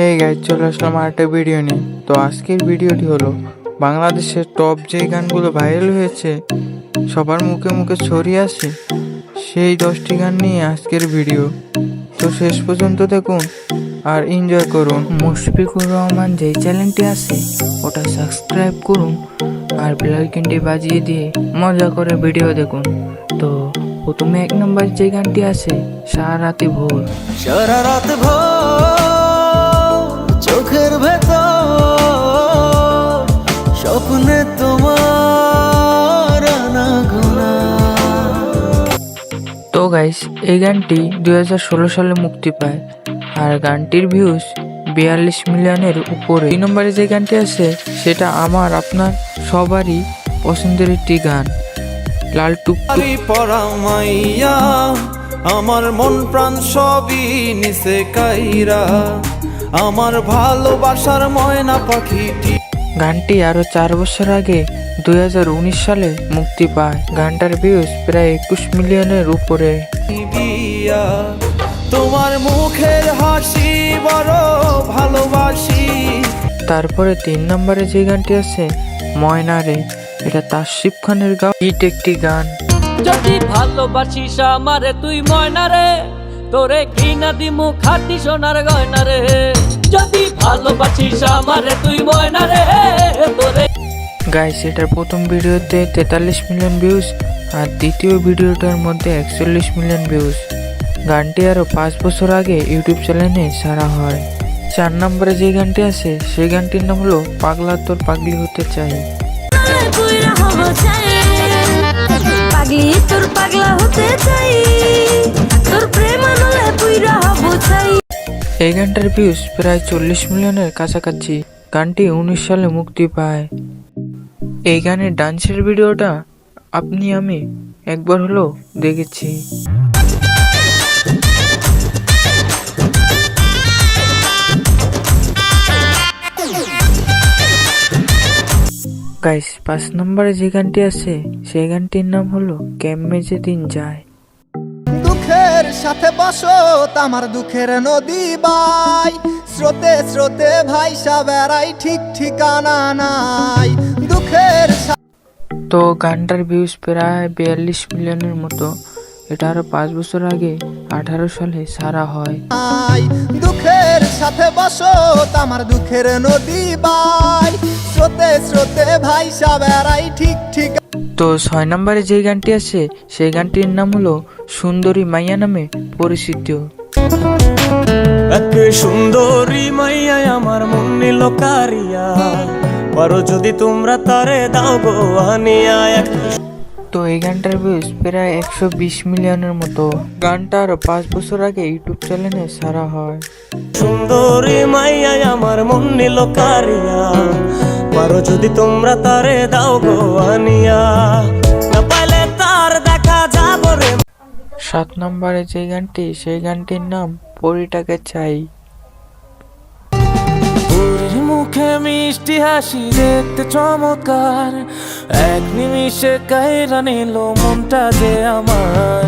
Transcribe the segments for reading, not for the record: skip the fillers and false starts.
এই গাইজ চলে আসলাম আরেকটা ভিডিও নিয়ে। তো আজকের ভিডিওটি হলো বাংলাদেশের টপ যে গানগুলো ভাইরাল হয়েছে, সবার মুখে মুখে ছড়িয়ে আসে, সেই 10টি গান নিয়ে আজকের ভিডিও। তো শেষ পর্যন্ত দেখুন আর এনজয় করুন। মুশফিকুর রহমান যেই চ্যানেলটি আছে ওটা সাবস্ক্রাইব করুন আর বেল আইকনটি বাজিয়ে দিয়ে মজা করে ভিডিও দেখুন। তো প্রথমে 1 নম্বর যে গানটি আছে সারা রাতে ভোর। সারা রাত ভোর চোখের ভেতর স্বপ্নে তোমার আনাগোনা। তো গাইস এই গানটি 2016 সালে মুক্তি পায় আর গানটির ভিউজ 42 মিলিয়নের উপরে। 2 নম্বরে যে গানটি আছে সেটা আমার আপনার সবারই পছন্দের একটি গান, লাল টুকটুক। পরা মাইয়া আমার মন প্রাণ সবই নিচে কাইরা, আমার ভালোবাসার ময়না পাখিটি। গানটি আরো 4 বছর আগে 2019 সালে মুক্তি পায়। গানটার ভিউজ প্রায় 21 মিলিয়নের উপরে। দিয়া তোমার মুখের হাসি বড় ভালোবাসি। তারপরে 3 নম্বরে যে গানটি আছে ময়না রে, এটা তাসিফ খানের গাওয়া হিট একটি গান। যদি ভালোবাসিস আমারে তুই ময়না রে, তোরে ঘৃণা দিমু খাটি সোনার গয়না রে। যদি ভালোবাসিস আমারে তুই ময়না রে, তোরে। গাইস এটার প্রথম ভিডিওতে 43 মিলিয়ন ভিউজ আর দ্বিতীয় ভিডিওটার মধ্যে 41 মিলিয়ন ভিউজ। গানটি আরো 5 বছর আগে ইউটিউব চ্যানেলে ছাড়া হয়। 4 নম্বরে যে গানটি আছে সেই গানটির নাম হলো পাগলা তোর পাগলি হতে চাই। পাগলি তোর পাগলা হতে চাই, তোর প্রেম আনলে পুইরা হব চাই। এই গানটার ভিউজ প্রায় 40 মিলিয়নের কাছাকাছি। গানটি 19 সালে মুক্তি পায়। এই গানের ডান্সের ভিডিওটা আপনি আমি একবার হলো দেখেছি। গাইস 5 নম্বরে যে গানটি আছে সেই গানটির নাম হলো কেমনে যে দিন যায়। দুঃখের সাথে বসত আমার দুঃখের নদী বাই, স্রোতে স্রোতে ভাইসা বেড়াই ঠিক ঠিকানা নাই। দুঃখের তো গানটার ভিউজ প্রায় 42 মিলিয়নের মতো। এটা আরো 5 বছর আগে 18 সালে ছাড়া হয়। দুঃখের সাথে বসত আমার দুঃখের নদী বাই, স্রোতে স্রোতে ভাইসা বেড়াই ঠিক ঠিক। তো 6 নম্বরে যে গানটি আছে সেই গানটির নাম হলো সুন্দরী মাইয়া নামে পরিচিত। এক সুন্দরী মাইয়া আমার মন নিল কারিয়া, পারো যদি তোমরা তারে দাও গো আনিয়া। তো এই গানটার ভিউজ প্রায় 120 মিলিয়নের মতো। গানটা আরো 5 বছর আগে ইউটিউব চ্যানেলে ছাড়া হয়। সুন্দরী মাইয়া আমার মন নিল কারিয়া, পারো যদি তোমরা তারে দাও গো আনিয়া। না পাইলে তার দেখা যাব রে। 7 নম্বরে যে গানটি সেই গানটির নাম পরিটাকে চাই। পুরীর মুখে মিষ্টি হাসি দেখতে চমৎকার, এক নিমিষে কাইরা নিল মনটা যে আমার।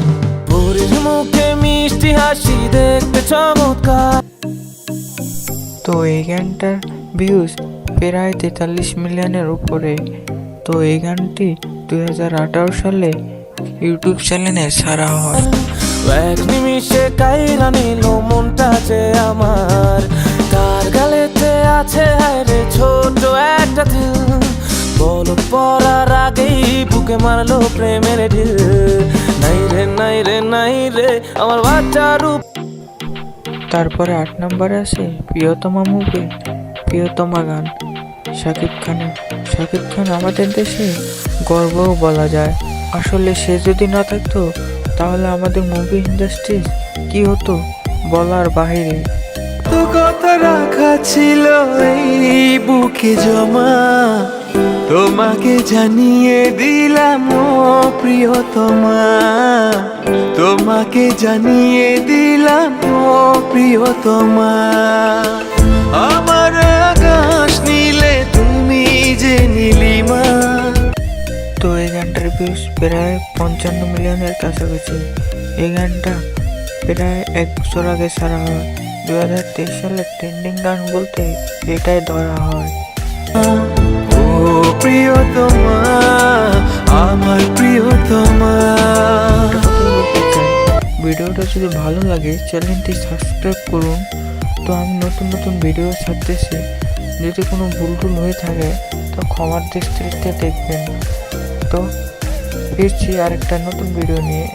পুরীর মুখে মিষ্টি হাসি দেখতে চমৎকার। তো এই গানটার ভিউজ প্রায় 43 মিলিয়নের উপরে। তো এই গানটি 2018 সালে ইউটিউব চ্যানেলে ছাড়া হয়। এক নিমিষে কাইরা নিল মনটা যে আমার। তার গালেতে আছে হায়রে ছোট একটা দিল, বল পড়ার আগেই বুকে মারলো প্রেমের ঢিল। নাই রে নাই রে নাই রে আমার বাচ্চা রূপ। তারপরে 8 নম্বরে আছে প্রিয়তমা মুভি প্রিয়তমা গান শাকিব খানের। শাকিব খান আমাদের দেশে গর্বও বলা যায়। আসলে সে যদি না থাকতো তাহলে আমাদের মুভি ইন্ডাস্ট্রি কি হতো বলার বাহিরে। তো কথা রাখা ছিল এই বুকে জমা, তোমাকে জানিয়ে দিলাম ও প্রিয়তমা। তোমাকে জানিয়ে দিলাম ও প্রিয়তমা। আমার আকাশ নীলে তুমি যে নীলিমা। তো এই গানটার ভিউজ প্রায় 55 মিলিয়নের কাছাকাছি। এই গানটা প্রায় 1 বছর আগে ছাড়া হয় 2023 সালের ট্রেন্ডিং গান বলতে এটাই ধরা হয়। ও প্রিয়তমা, আমার প্রিয়তমা। ভিডিওটা যদি ভালো লাগে চ্যানেলটি সাবস্ক্রাইব করুন। তো আমি নতুন নতুন ভিডিও ছাড়তেছি, যদি কোনো ভুল টুল হয়ে থাকে তো ক্ষমার দৃষ্টিতে দেখবেন। তো ফিরছি আরেকটা নতুন ভিডিও নিয়ে।